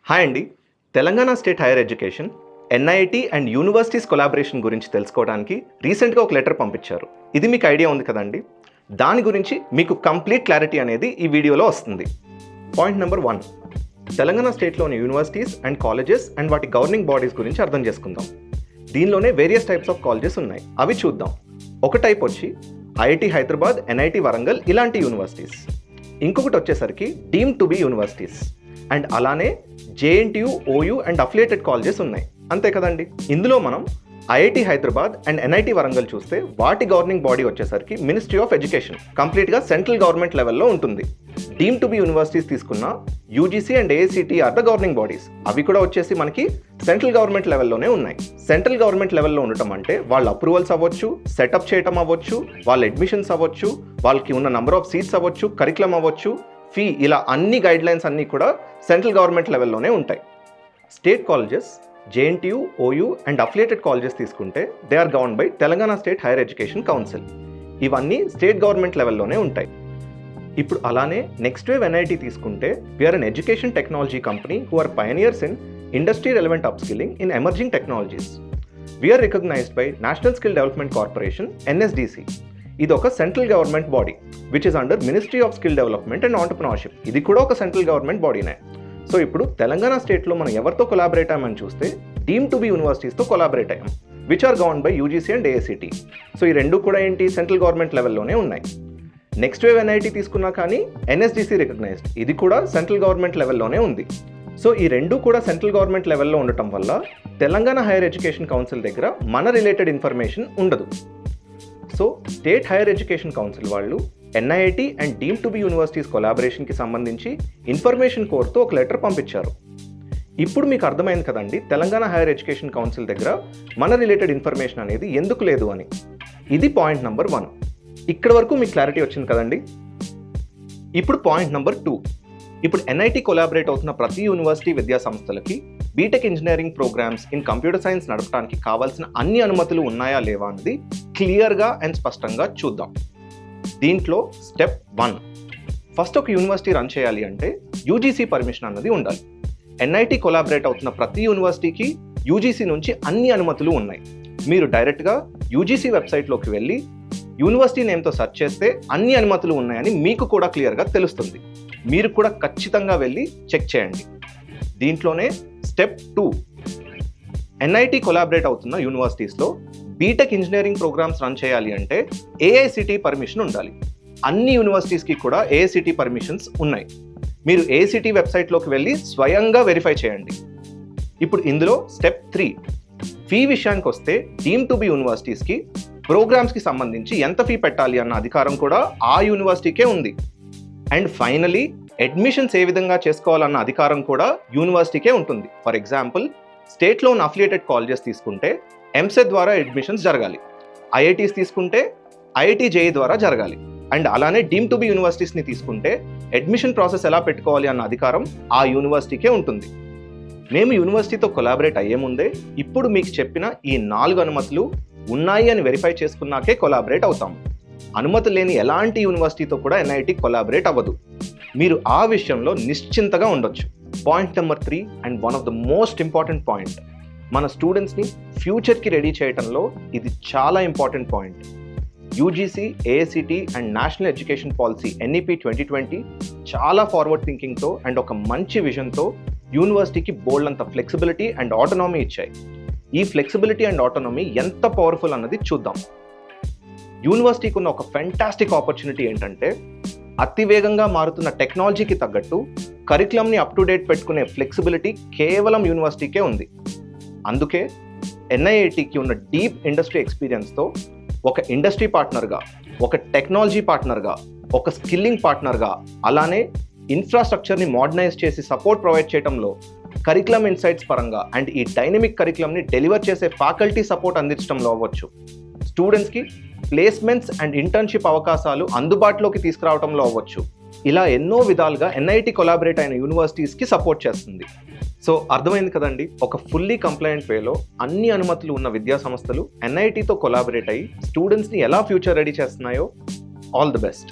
Hi అండి. Telangana state higher education NIT and universities collaboration గురించి తెలుసుకోవడానికి రీసెంట్గా ఒక లెటర్ పంపించారు. ఇది మీకు ఐడియా ఉంది కదండి. దాని గురించి మీకు కంప్లీట్ క్లారిటీ అనేది ఈ వీడియోలో వస్తుంది. పాయింట్ నెంబర్ 1, తెలంగాణ స్టేట్లోని యూనివర్సిటీస్ అండ్ కాలేజెస్ అండ్ వాటి గవర్నింగ్ బాడీస్ గురించి అర్థం చేసుకుందాం. దీనిలోనే వేరియస్ టైప్స్ ఆఫ్ కాలేజెస్ ఉన్నాయి, అవి చూద్దాం. ఒక టైప్ వచ్చి ఐఐటి హైదరాబాద్, ఎన్ఐటి వరంగల్ ఇలాంటి యూనివర్సిటీస్. ఇంకొకటి వచ్చేసరికి deemed to be universities and అలానే JNTU, OU and affiliated colleges ఉన్నాయి, అంతే కదండి. ఇందులో మనం IIT Hyderabad and NIT Warangal చూస్తే వాటి గవర్నింగ్ బాడీ వచ్చేసరికి మినిస్ట్రీ ఆఫ్ ఎడ్యుకేషన్, కంప్లీట్గా సెంట్రల్ గవర్నమెంట్ లెవెల్లో ఉంటుంది. డీమ్ టు బి యూనివర్సిటీస్ తీసుకున్న UGC and AICT are the governing bodies, అవి కూడా వచ్చేసి మనకి సెంట్రల్ గవర్నమెంట్ లెవెల్లోనే ఉన్నాయి. సెంట్రల్ గవర్నమెంట్ లెవెల్లో ఉండటం అంటే వాళ్ళ అప్రూవల్స్ అవ్వచ్చు, సెటప్ చేయటం అవ్వచ్చు, వాళ్ళ అడ్మిషన్స్ అవ్వచ్చు, వాళ్ళకి ఉన్న నెంబర్ ఆఫ్ సీట్స్ అవ్వచ్చు, కరికులం అవ్వచ్చు, ఫీ, ఇలా అన్ని గైడ్ లైన్స్ అన్నీ కూడా సెంట్రల్ గవర్నమెంట్ లెవెల్లోనే ఉంటాయి. State colleges JNTU, OU and affiliated colleges తీసుకుంటే they are govern by Telangana state higher education council. ఇవన్నీ స్టేట్ గవర్నమెంట్ లెవెల్లోనే ఉంటాయి. ఇప్పుడు అలానే నెక్స్ట్ వేవ్ ఎన్ఐటి తీసుకుంటే we're an education technology company who are pioneers in industry relevant upskilling in emerging technologies. We're recognised by national skill development corporation, NSDC. ఇది ఒక central government body which is under ministry of skill development and entrepreneurship. ఇది కూడా ఒక central government బాడీనే. So ఇప్పుడు తెలంగాణ స్టేట్లో మనం ఎవరితో collaborate అయ్యామని చూస్తే డీమ్ టు బి యూనివర్సిటీస్తో కొలాబరేట్ అయ్యాం, which are govern by UGC and AICTE. So ఈ రెండు కూడా ఏంటి, సెంట్రల్ గవర్నమెంట్ లెవెల్లోనే ఉన్నాయి. నెక్స్ట్ వేవ్ ఎన్ఐటి తీసుకున్నా కానీ ఎన్ఎస్డిసి రికగ్నైజ్డ్, ఇది కూడా సెంట్రల్ గవర్నమెంట్ లెవెల్లోనే ఉంది. సో ఈ రెండు కూడా సెంట్రల్ గవర్నమెంట్ లెవెల్లో ఉండటం వల్ల తెలంగాణ హైయర్ ఎడ్యుకేషన్ కౌన్సిల్ దగ్గర మన రిలేటెడ్ ఇన్ఫర్మేషన్ ఉండదు. So state higher education council వాళ్ళు NIT and deem to be universities కొలాబరేషన్కి సంబంధించి ఇన్ఫర్మేషన్ కోరుతూ ఒక లెటర్ పంపించారు. ఇప్పుడు మీకు అర్థమైంది కదండి తెలంగాణ హైయర్ ఎడ్యుకేషన్ కౌన్సిల్ దగ్గర మన రిలేటెడ్ ఇన్ఫర్మేషన్ అనేది ఎందుకు లేదు అని. ఇది పాయింట్ నెంబర్ 1. ఇక్కడ వరకు మీకు క్లారిటీ వచ్చింది కదండి. ఇప్పుడు పాయింట్ నెంబర్ 2, ఇప్పుడు ఎన్ఐటి కొలాబరేట్ అవుతున్న ప్రతి యూనివర్సిటీ విద్యా సంస్థలకి BTech engineering programmes in computer science నడపడానికి కావాల్సిన అన్ని అనుమతులు ఉన్నాయా లేవా అన్నది క్లియర్గా అండ్ స్పష్టంగా చూద్దాం. దీంట్లో స్టెప్ 1, ఫస్ట్ ఒక యూనివర్సిటీ రన్ చేయాలి అంటే యూజీసీ పర్మిషన్ అన్నది ఉండాలి. ఎన్ఐటి కొలాబరేట్ అవుతున్న ప్రతి యూనివర్సిటీకి యూజీసీ నుంచి అన్ని అనుమతులు ఉన్నాయి. మీరు డైరెక్ట్గా యూజీసీ వెబ్సైట్లోకి వెళ్ళి యూనివర్సిటీ నేమ్తో సెర్చ్ చేస్తే అన్ని అనుమతులు ఉన్నాయని మీకు కూడా క్లియర్గా తెలుస్తుంది. మీరు కూడా ఖచ్చితంగా వెళ్ళి చెక్ చేయండి. దీంట్లోనే స్టెప్ 2, ఎన్ఐటి కొలాబరేట్ అవుతున్న యూనివర్సిటీస్లో బీటెక్ ఇంజనీరింగ్ ప్రోగ్రామ్స్ రన్ చేయాలి అంటే ఏఐసిటి పర్మిషన్ ఉండాలి. అన్ని యూనివర్సిటీస్కి కూడా ఏఐసిటి పర్మిషన్స్ ఉన్నాయి. మీరు ఏఐసిటి వెబ్సైట్లోకి వెళ్ళి స్వయంగా వెరిఫై చేయండి. ఇప్పుడు ఇందులో స్టెప్ 3, ఫీ విషయానికి వస్తే డీమ్ టు బి యూనివర్సిటీస్కి ప్రోగ్రామ్స్కి సంబంధించి ఎంత ఫీ పెట్టాలి అన్న అధికారం కూడా ఆ యూనివర్సిటీకే ఉంది. అండ్ ఫైనలీ అడ్మిషన్స్ ఏ విధంగా చేసుకోవాలన్న అధికారం కూడా యూనివర్సిటీకే ఉంటుంది. ఫర్ ఎగ్జాంపుల్ స్టేట్లో ఉన్న అఫిలియేటెడ్ కాలేజెస్ తీసుకుంటే ఎంసెట్ ద్వారా అడ్మిషన్స్ జరగాలి, ఐఐటీస్ తీసుకుంటే ఐఐటి జేఈ ద్వారా జరగాలి. అండ్ అలానే డీమ్ టు బి యూనివర్సిటీస్ని తీసుకుంటే అడ్మిషన్ ప్రాసెస్ ఎలా పెట్టుకోవాలి అన్న అధికారం ఆ యూనివర్సిటీకే ఉంటుంది. మేము యూనివర్సిటీతో కొలాబరేట్ అయ్యే ముందే ఇప్పుడు మీకు చెప్పిన ఈ 4 అనుమతులు ఉన్నాయి అని వెరిఫై చేసుకున్నాకే కొలాబరేట్ అవుతాము. అనుమతి లేని ఎలాంటి యూనివర్సిటీతో కూడా ఎన్ఐటి కొలాబరేట్ అవ్వదు. మీరు ఆ విషయంలో నిశ్చింతగా ఉండొచ్చు. Point number 3 and one of the most important point, మన స్టూడెంట్స్ని ఫ్యూచర్కి రెడీ చేయడంలో ఇది చాలా important point. UGC, AICTE and national education policy NEP 2020 చాలా ఫార్వర్డ్ థింకింగ్తో అండ్ ఒక మంచి విజన్తో యూనివర్సిటీకి బోల్డ్ అంత ఫ్లెక్సిబిలిటీ అండ్ ఆటోనమీ ఇచ్చాయి. ఈ ఫ్లెక్సిబిలిటీ అండ్ ఆటోనమీ ఎంత పవర్ఫుల్ అన్నది చూద్దాం. యూనివర్సిటీకి ఉన్న ఒక ఫెంటాస్టిక్ ఆపర్చునిటీ ఏంటంటే అతి వేగంగా మారుతున్న టెక్నాలజీకి తగ్గట్టు కరికులంని అప్ టు డేట్ పెట్టుకునే ఫ్లెక్సిబిలిటీ కేవలం యూనివర్సిటీకే ఉంది. అందుకే ఎన్ఐఐటికి ఉన్న డీప్ ఇండస్ట్రీ ఎక్స్పీరియన్స్తో ఒక ఇండస్ట్రీ పార్ట్నర్గా, ఒక టెక్నాలజీ పార్ట్నర్గా, ఒక స్కిల్లింగ్ పార్ట్నర్గా, అలానే ఇన్ఫ్రాస్ట్రక్చర్ని మోడర్నైజ్ చేసి సపోర్ట్ ప్రొవైడ్ చేయడంలో కరికులం ఇన్సైట్స్ పరంగా అండ్ ఈ డైనమిక్ కరికులంని డెలివర్ చేసే ఫ్యాకల్టీ సపోర్ట్ అందించడంలో అవ్వచ్చు, స్టూడెంట్స్కి ప్లేస్మెంట్స్ అండ్ ఇంటర్న్షిప్ అవకాశాలు అందుబాటులోకి తీసుకురావడంలో అవ్వచ్చు, ఇలా ఎన్నో విధాలుగా ఎన్ఐటి కొలాబరేట్ అయిన యూనివర్సిటీస్కి సపోర్ట్ చేస్తుంది. సో అర్థమైంది కదండి, ఒక ఫుల్లీ కంప్లైంట్ వేలో అన్ని అనుమతులు ఉన్న విద్యా సంస్థలు ఎన్ఐటితో కొలాబరేట్ అయ్యి స్టూడెంట్స్ని ఎలా ఫ్యూచర్ రెడీ చేస్తున్నాయో. All the best.